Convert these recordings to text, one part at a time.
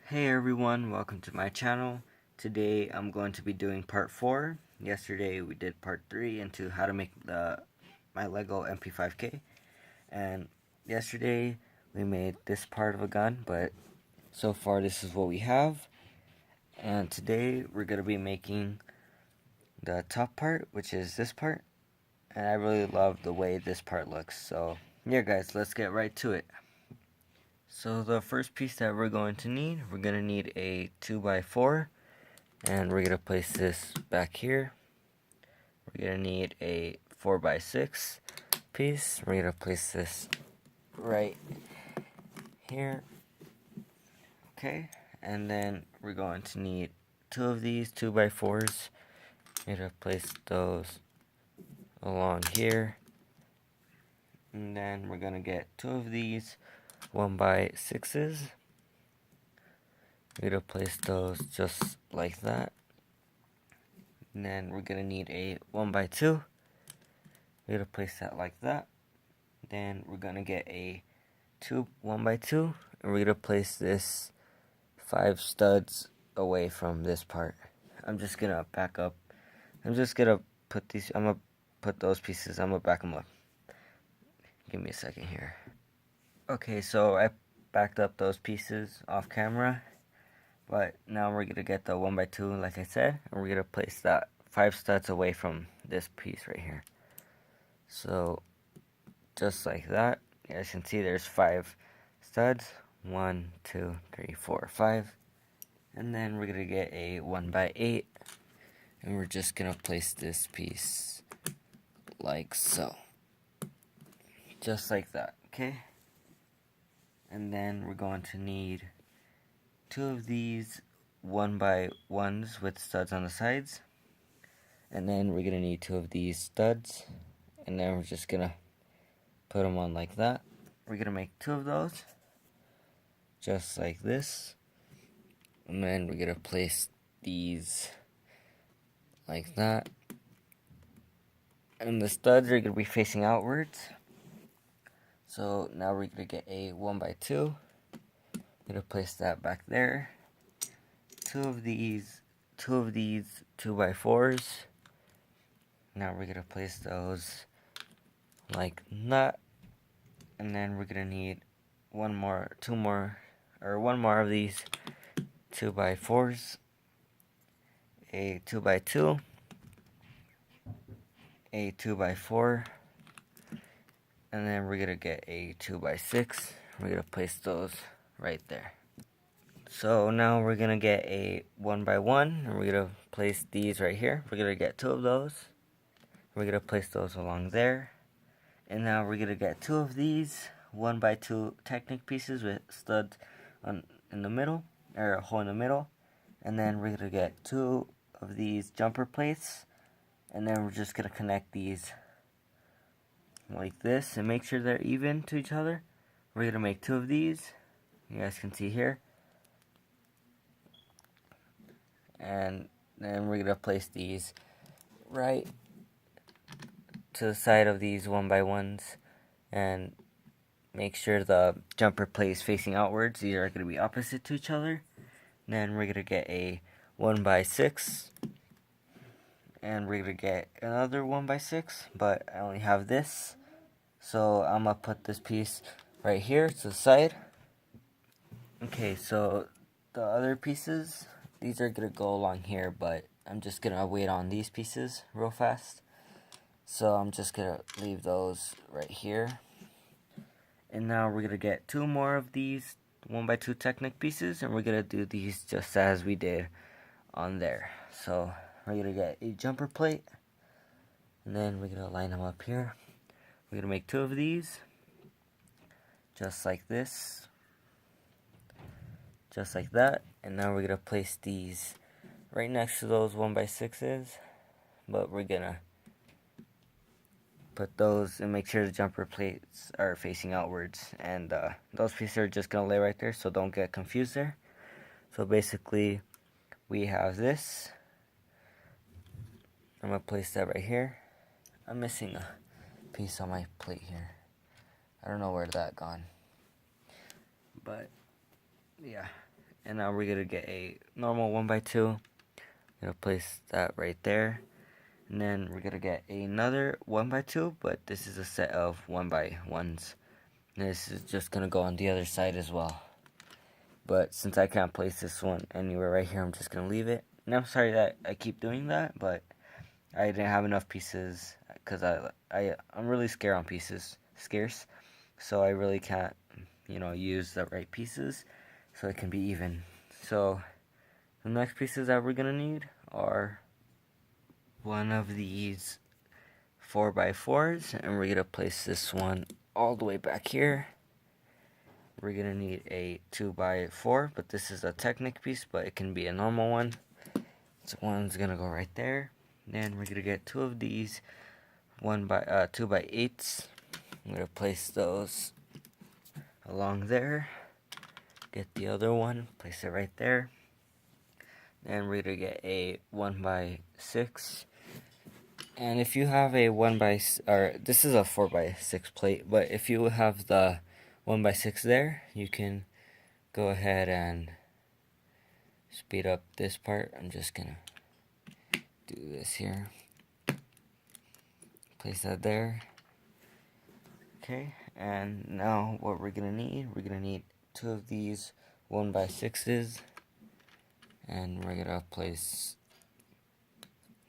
Hey everyone, welcome to my channel. Today I'm going to be doing part 4. Yesterday we did part 3 into how to make my Lego MP5K. And yesterday we made this part of a gun, but so far this is what we have. And today we're going to be making the top part, which is this part. And I really love the way this part looks. So yeah guys, let's get right to it. So the first piece that we're going to need a 2x4. And we're going to place this back here. We're going to need a 4x6 piece. We're going to place this right here. Okay. And then we're going to need 2 of these 2x4s. We're going to place those along here. And then we're going to get 2 of these 1x6s. We're going to place those just like that. And then we're going to need a 1x2. We're going to place that like that. Then we're going to get a 1x2, and we're going to place this 5 studs away from this part. I'm just going to back up. I'm just going to put these, I'm going to put those pieces, I'm going to back them up. Give me a second here. Okay, so I backed up those pieces off camera, but now we're going to get the 1x2 like I said, and we're going to place that 5 studs away from this piece right here. So just like that. As you can see, there's 5 studs. 1, 2, 3, 4, 5. And then we're going to get a 1x8. And we're just going to place this piece like so. Just like that, okay? And then we're going to need 2 of these 1x1s with studs on the sides. And then we're going to need 2 of these studs. And then we're just going to put them on like that. We're going to make 2 of those. Just like this. And then we're going to place these like that. And the studs are going to be facing outwards. So now we're going to get a 1x2. I'm going to place that back there. 2 of these 2x4s. Now we're going to place those like that. And then we're going to need one more of these 2x4s. A 2x2. A 2x4. And then we're going to get a 2x6. We're going to place those right there. So now we're going to get a 1x1. And we're going to place these right here. We're going to get 2 of those. We're going to place those along there. And now we're going to get 2 of these 1x2 Technic pieces with studs in the middle. Or a hole in the middle. And then we're going to get 2 of these jumper plates. And then we're just going to connect these like this and make sure they're even to each other. We're going to make 2 of these. You guys can see here. And then we're going to place these right to the side of these 1x1s and make sure the jumper plate is facing outwards. These are going to be opposite to each other. And then we're going to get a 1x6. And we're going to get another 1x6, but I only have this. So I'm going to put this piece right here to the side. Okay, so the other pieces, these are going to go along here, but I'm just going to wait on these pieces real fast. So I'm just going to leave those right here. And now we're going to get 2 more of these 1x2 Technic pieces, and we're going to do these just as we did on there. So we're going to get a jumper plate, and then we're going to line them up here. We're going to make 2 of these, just like this, just like that. And now we're going to place these right next to those 1x6s, but we're going to put those and make sure the jumper plates are facing outwards. And those pieces are just going to lay right there, so don't get confused there. So basically, we have this. I'm going to place that right here. I'm missing a piece on my plate here. I don't know where that gone. But, yeah. And now we're gonna get a normal 1x2. Gonna place that right there. And then we're gonna get another 1x2, but this is a set of 1x1s. And this is just gonna go on the other side as well. But since I can't place this one anywhere right here, I'm just gonna leave it. And I'm sorry that I keep doing that, but I didn't have enough pieces because I'm really scarce on pieces, so I really can't, use the right pieces so it can be even. So the next pieces that we're gonna need are one of these 4x4s, and we're gonna place this one all the way back here. We're gonna need a 2x4, but this is a Technic piece, but it can be a normal one. So one's gonna go right there. Then we're gonna get two of these 2x8s. I'm gonna place those along there. Get the other one, place it right there. Then we're gonna get a 1x6. And if you have a this is a 4x6 plate, but if you have the 1x6 there, you can go ahead and speed up this part. I'm just gonna do this here. Place that there. Okay, and now what we're gonna need two of these 1x6s, and we're gonna place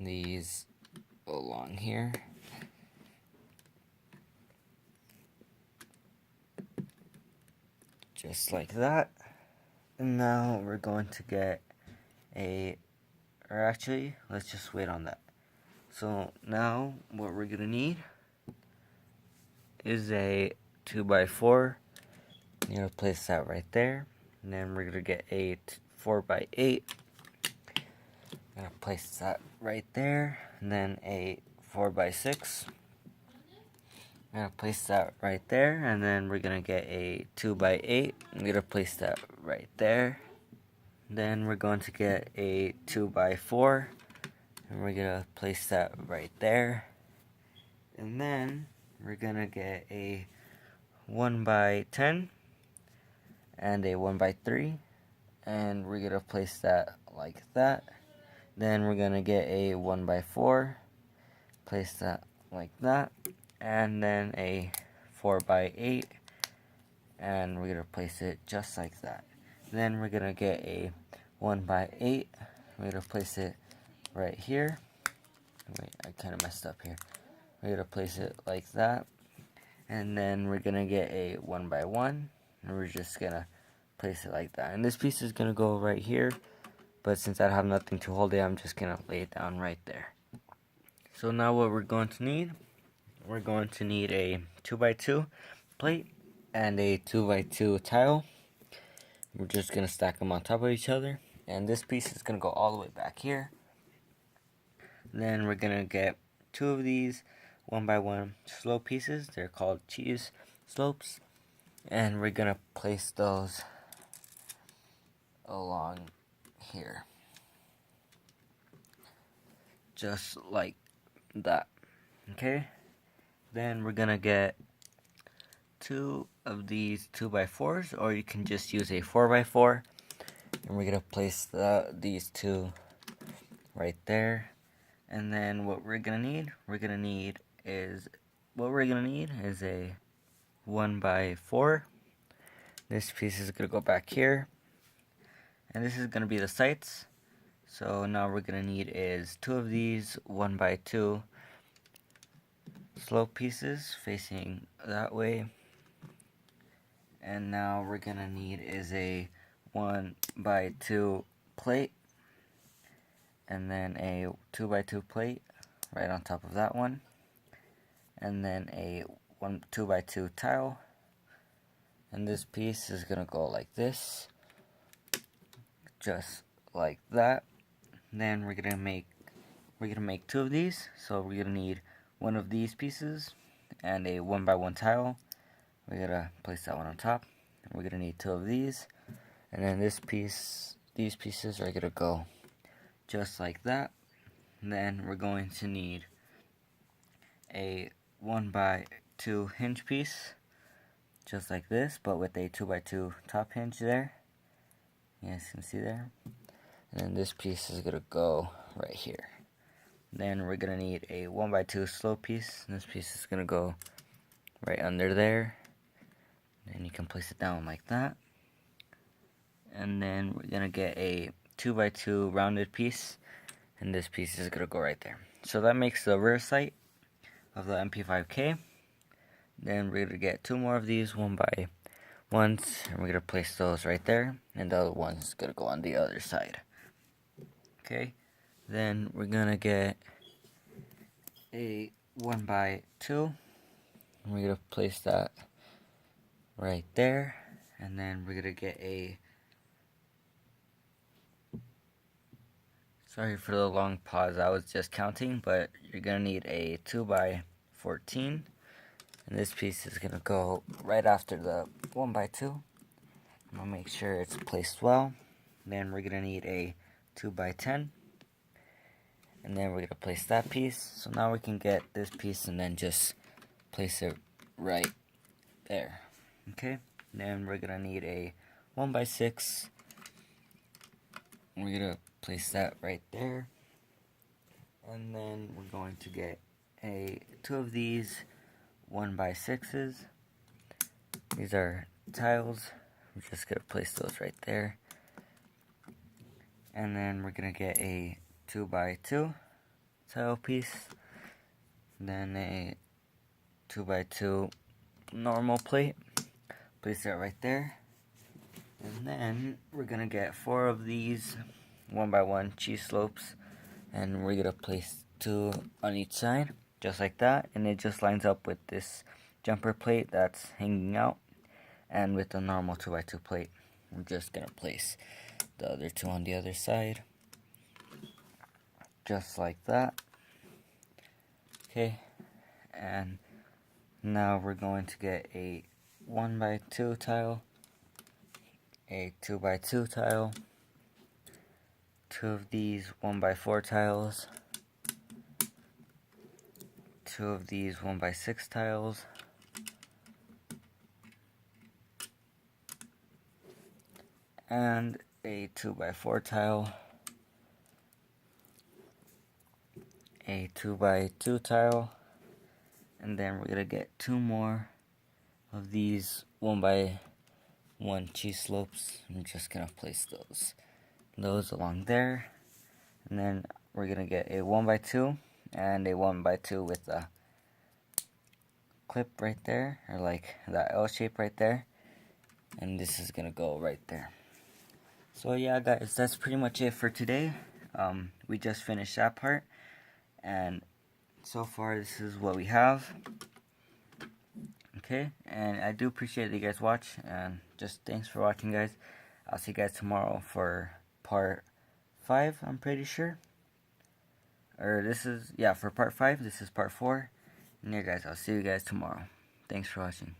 these along here. Just like that. And now we're going to get let's just wait on that. So now what we're gonna need is a 2x4. You're gonna place that right there. And then we're gonna get a 4x8. Gonna place that right there. And then a 4x6. Gonna place that right there. And then we're gonna get a 2x8. I'm gonna place that right there. Then we're going to get a 2x4. And we're gonna place that right there. And then we're gonna get a 1x10 and a 1x3, and we're gonna place that like that. Then we're gonna get a 1x4, place that like that, and then a 4x8, and we're gonna place it just like that. Then we're gonna get a 1x8, we're gonna place it right here. Wait, I kind of messed up here. We're gonna place it like that, and then we're gonna get a 1x1, and we're just gonna place it like that. And this piece is gonna go right here, but since I have nothing to hold it, I'm just gonna lay it down right there. So now what we're going to need a 2x2 plate and a 2x2 tile. We're just gonna stack them on top of each other, and this piece is gonna go all the way back here. Then we're gonna get two of these 1x1 slope pieces. They're called cheese slopes, and we're gonna place those along here, just like that. Okay, then we're gonna get two of these 2x4s, or you can just use a 4x4, and we're gonna place these two right there. And then what we're gonna need is a 1x4. This piece is gonna go back here, and this is gonna be the sights. So now we're gonna need is two of these 1x2 slope pieces facing that way. And now we're gonna need is a 1x2 plate, and then a 2x2 plate right on top of that one, and then a 2x2 tile. And this piece is gonna go like this, just like that. Then we're gonna make two of these. So we're gonna need one of these pieces and a 1x1 tile. We're gonna place that one on top. We're gonna need two of these, and then these pieces are gonna go just like that. And then we're going to need a 1x2 hinge piece, just like this, but with a 2x2 top hinge there. You guys can see there. And then this piece is gonna go right here. Then we're gonna need a 1x2 slope piece. And this piece is gonna go right under there. And you can place it down like that. And then we're gonna get a 2x2 rounded piece, and this piece is gonna go right there. So that makes the rear sight of the MP5K. Then we're gonna get 2 more of these 1x1s, and we're gonna place those right there, and the other one's gonna go on the other side. Okay, then we're gonna get a 1x2, and we're gonna place that right there, and then we're gonna get a, sorry for the long pause, I was just counting, but you're gonna need a 2x14, and this piece is gonna go right after the 1x2. I'm gonna make sure it's placed well. Then we're gonna need a 2x10, and then we're gonna place that piece. So now we can get this piece and then just place it right there. Okay, then we're gonna need a 1x6. We're gonna place that right there, and then we're going to get a 2 of these 1x6s. These are tiles. I'm just gonna place those right there, and then we're gonna get a 2x2 tile piece, then a 2x2 normal plate. Place that right there, and then we're gonna get 4 of these 1x1 cheese slopes, and we're gonna place 2 on each side, just like that, and it just lines up with this jumper plate that's hanging out, and with the normal 2x2 plate. I'm just gonna place the other 2 on the other side, just like that. Okay, and now we're going to get a 1x2 tile, a 2x2 tile, 2 of these 1x4 tiles, 2 of these 1x6 tiles, and a 2x4 tile, a 2x2 tile, and then we're gonna get 2 more of these 1x1 cheese slopes. I'm just gonna place those along there, and then we're gonna get a 1x2 and a 1x2 with a clip right there, or like that L shape right there, and this is gonna go right there. So yeah guys, that's pretty much it for today. We just finished that part, and so far this is what we have. Okay, and I do appreciate that you guys watch, and just thanks for watching guys. I'll see you guys tomorrow for part 5, I'm pretty sure. Or this is, yeah, for part 5, this is part 4. And yeah guys, I'll see you guys tomorrow. Thanks for watching.